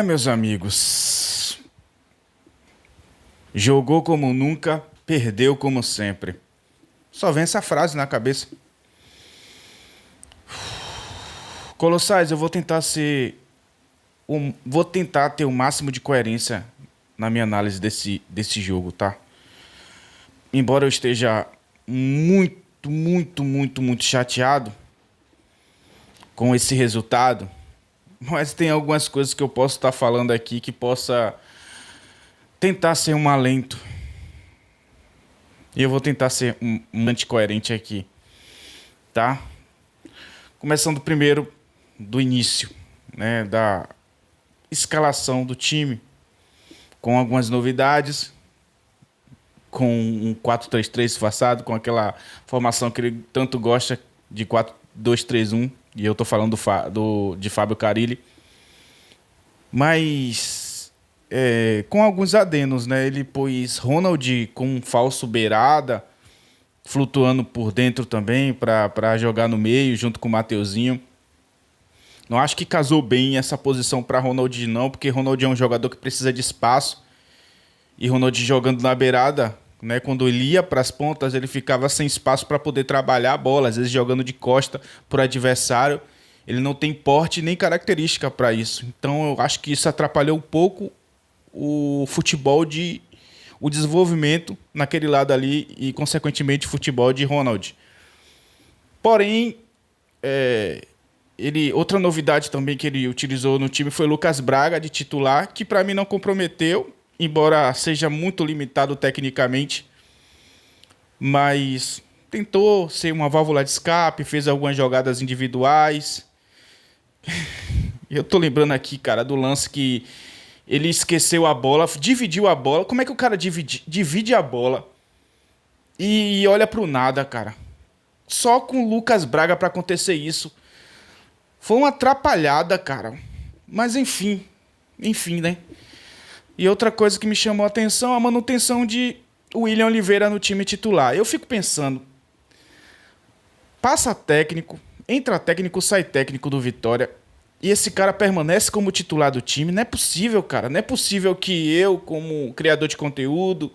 Meus amigos, jogou como nunca, perdeu como sempre. Só vem essa frase na cabeça. Colossais, eu vou tentar ter o máximo de coerência na minha análise desse jogo, tá? Embora eu esteja muito chateado com esse resultado, mas tem algumas coisas que eu posso estar falando aqui que possa tentar ser um alento. E eu vou tentar ser um anticoerente aqui, tá? Começando primeiro do início, né, da escalação do time, com algumas novidades, com um 4-3-3 disfarçado, com aquela formação que ele tanto gosta de 4-2-3-1, e eu tô falando de Fábio Carille, mas com alguns adenos, né? Ele pôs Ronald com um falso beirada, flutuando por dentro também, para jogar no meio, junto com o Mateuzinho. Não acho que casou bem essa posição para Ronald, não, porque Ronald é um jogador que precisa de espaço. E Ronald jogando na beirada, né, quando ele ia para as pontas, ele ficava sem espaço para poder trabalhar a bola, às vezes jogando de costa para o adversário. Ele não tem porte nem característica para isso. Então eu acho que isso atrapalhou um pouco o futebol o desenvolvimento naquele lado ali e, consequentemente, o futebol de Ronald. Porém, outra novidade também que ele utilizou no time foi Lucas Braga de titular, que para mim não comprometeu, embora seja muito limitado tecnicamente, mas tentou ser uma válvula de escape, fez algumas jogadas individuais. Eu tô lembrando aqui, cara, do lance que ele esqueceu a bola, dividiu a bola. Como é que o cara divide a bola e olha pro nada, cara? Só com o Lucas Braga pra acontecer isso. Foi uma atrapalhada, cara. Mas enfim, né? E outra coisa que me chamou a atenção é a manutenção de William Oliveira no time titular. Eu fico pensando, passa técnico, entra técnico, sai técnico do Vitória, e esse cara permanece como titular do time. Não é possível, cara. Não é possível que eu, como criador de conteúdo,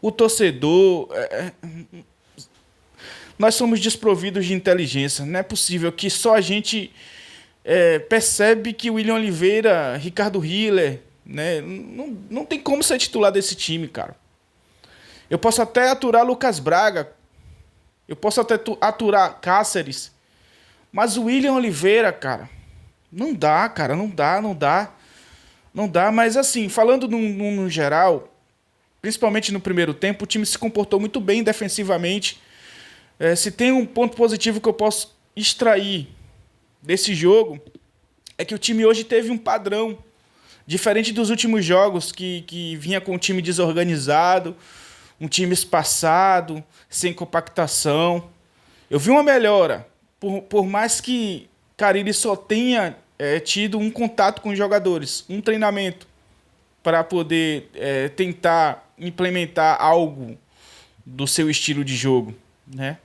o torcedor, nós somos desprovidos de inteligência. Não é possível que só a gente percebe que o William Oliveira, Ricardo Hiller, né, não tem como ser titular desse time, cara. Eu posso até aturar Lucas Braga, eu posso até aturar Cáceres, mas o William Oliveira, cara, não dá, cara, não dá. Mas assim, falando no geral, principalmente no primeiro tempo, o time se comportou muito bem defensivamente. Se tem um ponto positivo que eu posso extrair desse jogo, é que o time hoje teve um padrão diferente dos últimos jogos, que vinha com um time desorganizado, um time espaçado, sem compactação. Eu vi uma melhora, por mais que Carille só tenha tido um contato com os jogadores, um treinamento, para poder tentar implementar algo do seu estilo de jogo, né?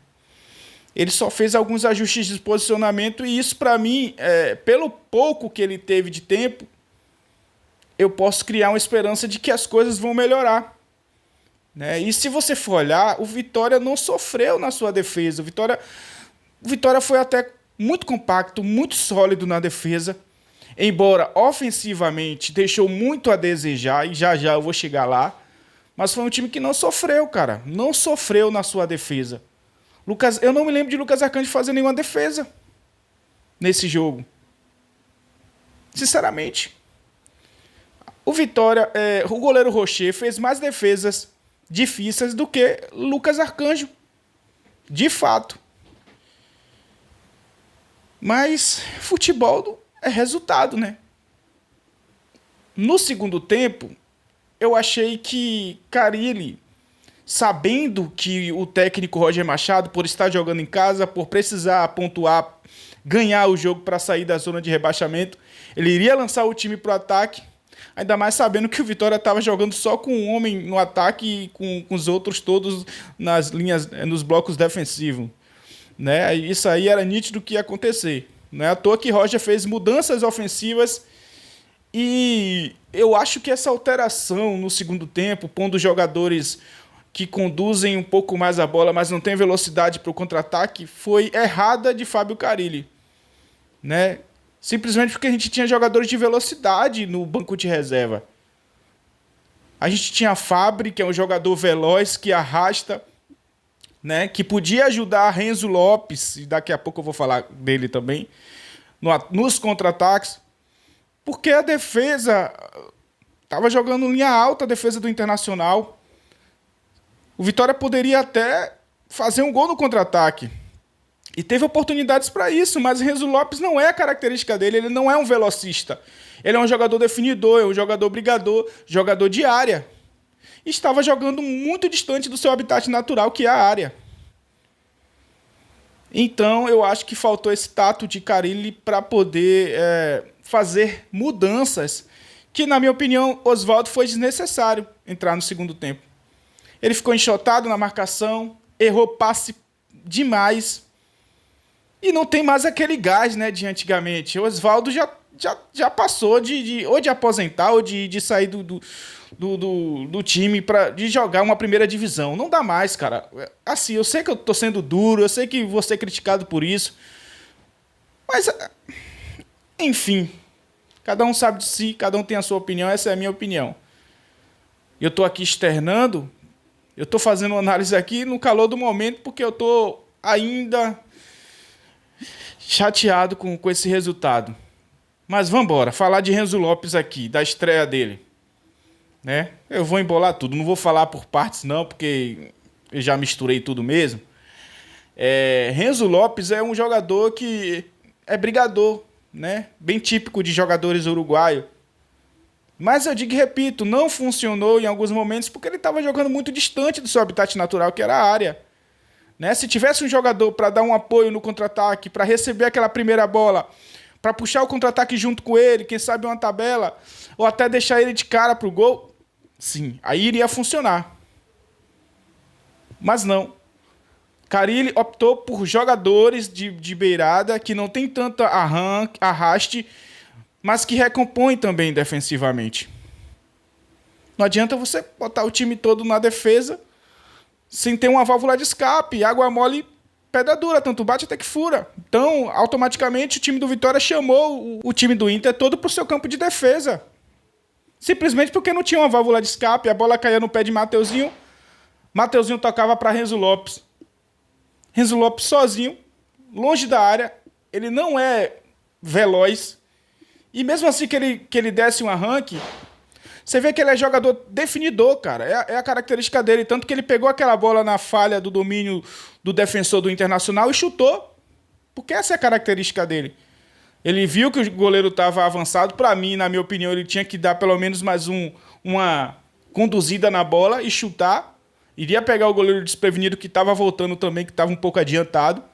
Ele só fez alguns ajustes de posicionamento e isso, para mim, pelo pouco que ele teve de tempo, eu posso criar uma esperança de que as coisas vão melhorar, né? E se você for olhar, o Vitória não sofreu na sua defesa. O Vitória foi até muito compacto, muito sólido na defesa, embora ofensivamente deixou muito a desejar, e já eu vou chegar lá, mas foi um time que não sofreu, cara. Não sofreu na sua defesa. Eu não me lembro de Lucas Arcanjo fazer nenhuma defesa nesse jogo. Sinceramente. O Vitória, o goleiro Rocher fez mais defesas difíceis do que Lucas Arcanjo. De fato. Mas futebol é resultado, né? No segundo tempo, eu achei que Carille, sabendo que o técnico Roger Machado, por estar jogando em casa, por precisar pontuar, ganhar o jogo para sair da zona de rebaixamento, ele iria lançar o time para o ataque, ainda mais sabendo que o Vitória estava jogando só com um homem no ataque e com os outros todos nas linhas, nos blocos defensivos, né? Isso aí era nítido que ia acontecer. Não é à toa que Roger fez mudanças ofensivas E eu acho que essa alteração no segundo tempo, pondo jogadores que conduzem um pouco mais a bola, mas não tem velocidade para o contra-ataque, foi errada de Fábio Carille, né? Simplesmente porque a gente tinha jogadores de velocidade no banco de reserva. A gente tinha Fábio, que é um jogador veloz, que arrasta, né? Que podia ajudar Renzo Lopes, e daqui a pouco eu vou falar dele também, nos contra-ataques, porque a defesa estava jogando linha alta, a defesa do Internacional. O Vitória poderia até fazer um gol no contra-ataque. E teve oportunidades para isso, mas Renzo Lopes não é a característica dele, ele não é um velocista. Ele é um jogador definidor, é um jogador brigador, jogador de área. E estava jogando muito distante do seu habitat natural, que é a área. Então, eu acho que faltou esse tato de Carille para poder fazer mudanças que, na minha opinião, Oswaldo foi desnecessário entrar no segundo tempo. Ele ficou enxotado na marcação, errou passe demais e não tem mais aquele gás, né, de antigamente. O Oswaldo já passou ou de aposentar ou de sair do time de jogar uma primeira divisão. Não dá mais, cara. Assim, eu sei que eu tô sendo duro, eu sei que vou ser criticado por isso, mas, enfim, cada um sabe de si, cada um tem a sua opinião, essa é a minha opinião. Eu tô aqui externando. Eu estou fazendo uma análise aqui no calor do momento porque eu estou ainda chateado com esse resultado. Mas vamos embora, falar de Renzo Lopes aqui, da estreia dele. Né? Eu vou embolar tudo, não vou falar por partes não, porque eu já misturei tudo mesmo. Renzo Lopes é um jogador que é brigador, né? Bem típico de jogadores uruguaios. Mas eu digo e repito, não funcionou em alguns momentos porque ele estava jogando muito distante do seu habitat natural, que era a área. Né? Se tivesse um jogador para dar um apoio no contra-ataque, para receber aquela primeira bola, para puxar o contra-ataque junto com ele, quem sabe uma tabela, ou até deixar ele de cara para o gol, sim, aí iria funcionar. Mas não. Carille optou por jogadores de beirada que não tem tanta arraste, mas que recompõe também defensivamente. Não adianta você botar o time todo na defesa sem ter uma válvula de escape. Água mole, pedra dura, tanto bate até que fura. Então, automaticamente, o time do Vitória chamou o time do Inter todo para o seu campo de defesa. Simplesmente porque não tinha uma válvula de escape, a bola caía no pé de Mateuzinho, Mateuzinho tocava para Renzo Lopes. Renzo Lopes sozinho, longe da área, ele não é veloz. E mesmo assim que ele desse um arranque, você vê que ele é jogador definidor, cara. É a característica dele. Tanto que ele pegou aquela bola na falha do domínio do defensor do Internacional e chutou. Porque essa é a característica dele. Ele viu que o goleiro estava avançado. Para mim, na minha opinião, ele tinha que dar pelo menos mais uma conduzida na bola e chutar. Iria pegar o goleiro desprevenido que estava voltando também, que estava um pouco adiantado.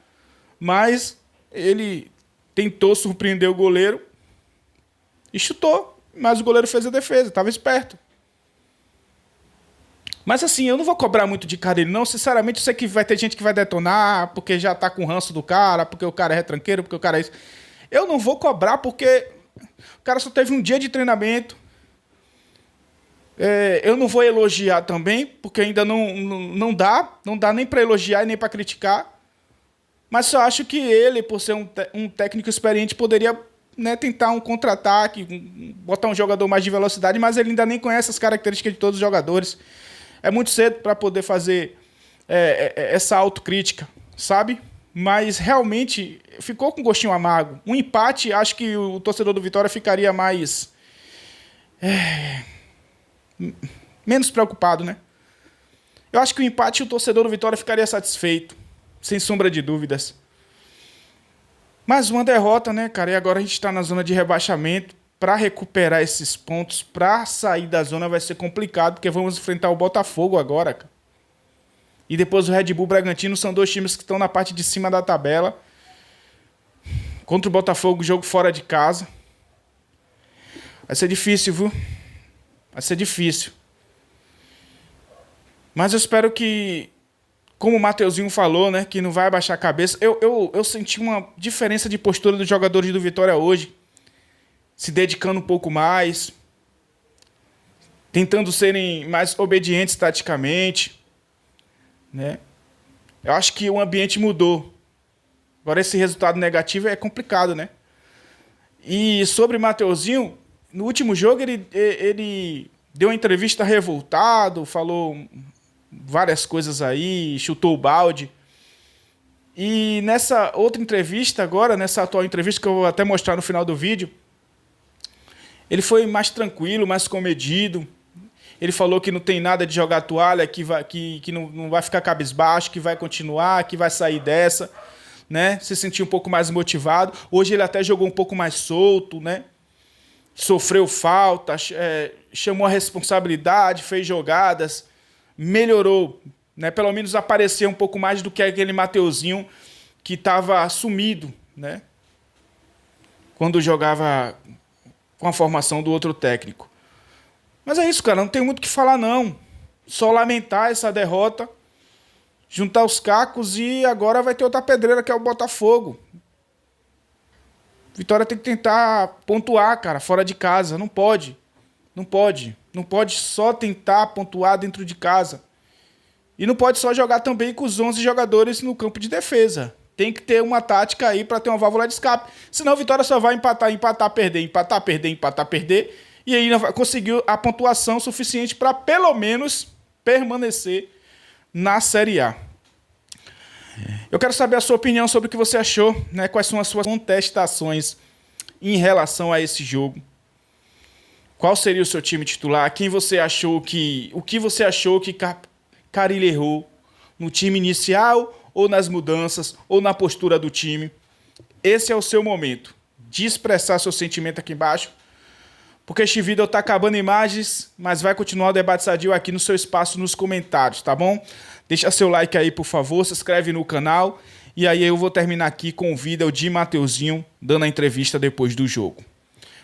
Mas ele tentou surpreender o goleiro e chutou, mas o goleiro fez a defesa, estava esperto. Mas assim, eu não vou cobrar muito de Carille, não. Sinceramente, eu sei que vai ter gente que vai detonar, porque já tá com o ranço do cara, porque o cara é retranqueiro, porque o cara é isso. Eu não vou cobrar porque o cara só teve um dia de treinamento. Eu não vou elogiar também, porque ainda não dá nem para elogiar e nem para criticar. Mas só acho que ele, por ser um técnico experiente, poderia, né, tentar um contra-ataque, botar um jogador mais de velocidade, mas ele ainda nem conhece as características de todos os jogadores. É muito cedo para poder fazer essa autocrítica, sabe? Mas realmente ficou com gostinho amargo. Um empate, acho que o torcedor do Vitória ficaria mais menos preocupado, né? Eu acho que o empate, o torcedor do Vitória ficaria satisfeito, sem sombra de dúvidas. Mais uma derrota, né, cara? E agora a gente está na zona de rebaixamento. Para recuperar esses pontos, para sair da zona vai ser complicado, porque vamos enfrentar o Botafogo agora, cara. E depois o Red Bull Bragantino, são dois times que estão na parte de cima da tabela. Contra o Botafogo, jogo fora de casa. Vai ser difícil, viu? Vai ser difícil. Mas eu espero que, como o Mateuzinho falou, né, que não vai abaixar a cabeça. Eu senti uma diferença de postura dos jogadores do Vitória hoje. se dedicando um pouco mais, tentando serem mais obedientes taticamente, né? Eu acho que o ambiente mudou. Agora esse resultado negativo é complicado, né? E sobre o Mateuzinho, no último jogo ele deu uma entrevista revoltado, falou várias coisas aí, chutou o balde. E nessa outra entrevista agora, nessa atual entrevista que eu vou até mostrar no final do vídeo, ele foi mais tranquilo, mais comedido. Ele falou que não tem nada de jogar toalha, que não vai ficar cabisbaixo, que vai continuar, que vai sair dessa, né? Se sentir um pouco mais motivado. Hoje ele até jogou um pouco mais solto, né? Sofreu falta, chamou a responsabilidade, fez jogadas, melhorou, né? Pelo menos apareceu um pouco mais do que aquele Mateuzinho que estava sumido, né? Quando jogava com a formação do outro técnico. Mas é isso, cara, não tem muito o que falar, não. Só lamentar essa derrota, juntar os cacos e agora vai ter outra pedreira, que é o Botafogo. Vitória tem que tentar pontuar, cara, fora de casa. Não pode. Não pode. Não pode só tentar pontuar dentro de casa. E não pode só jogar também com os 11 jogadores no campo de defesa. Tem que ter uma tática aí para ter uma válvula de escape. Senão a Vitória só vai empatar, perder. E aí não vai conseguir a pontuação suficiente para pelo menos permanecer na Série A. Eu quero saber a sua opinião sobre o que você achou, né? Quais são as suas contestações em relação a esse jogo. Qual seria o seu time titular? Quem você achou que... O que você achou que Carille errou no time inicial, ou nas mudanças, ou na postura do time? Esse é o seu momento de expressar seu sentimento aqui embaixo, porque este vídeo está acabando em imagens, mas vai continuar o debate sadio aqui no seu espaço nos comentários, tá bom? Deixa seu like aí, por favor, se inscreve no canal, e aí eu vou terminar aqui com o vídeo de Mateuzinho dando a entrevista depois do jogo.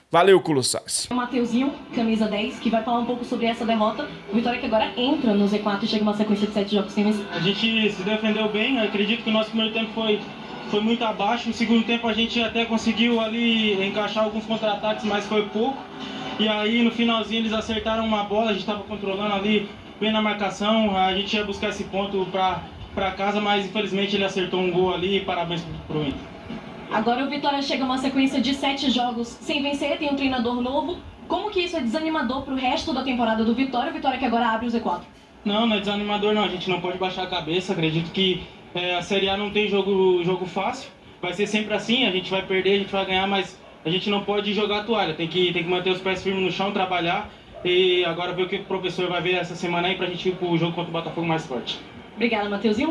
Valeu, Colossais. O Mateuzinho, camisa 10, que vai falar um pouco sobre essa derrota. O Vitória que agora entra no Z4 e chega uma sequência de 7 jogos sem vencer. A gente se defendeu bem, eu acredito que o nosso primeiro tempo foi muito abaixo. No segundo tempo a gente até conseguiu ali encaixar alguns contra-ataques, mas foi pouco. E aí no finalzinho eles acertaram uma bola, a gente estava controlando ali, bem na marcação. A gente ia buscar esse ponto para casa, mas infelizmente ele acertou um gol ali. Parabéns pro Inter. Agora o Vitória chega a uma sequência de 7 jogos sem vencer, tem um treinador novo. Como que isso é desanimador pro resto da temporada do Vitória? O Vitória que agora abre o Z4. Não é desanimador não, a gente não pode baixar a cabeça. Acredito que a Série A não tem jogo fácil. Vai ser sempre assim, a gente vai perder, a gente vai ganhar, mas a gente não pode jogar a toalha. Tem que manter os pés firmes no chão, trabalhar. E agora ver o que o professor vai ver essa semana aí pra gente ir pro jogo contra o Botafogo mais forte. Obrigada, Mateuzinho.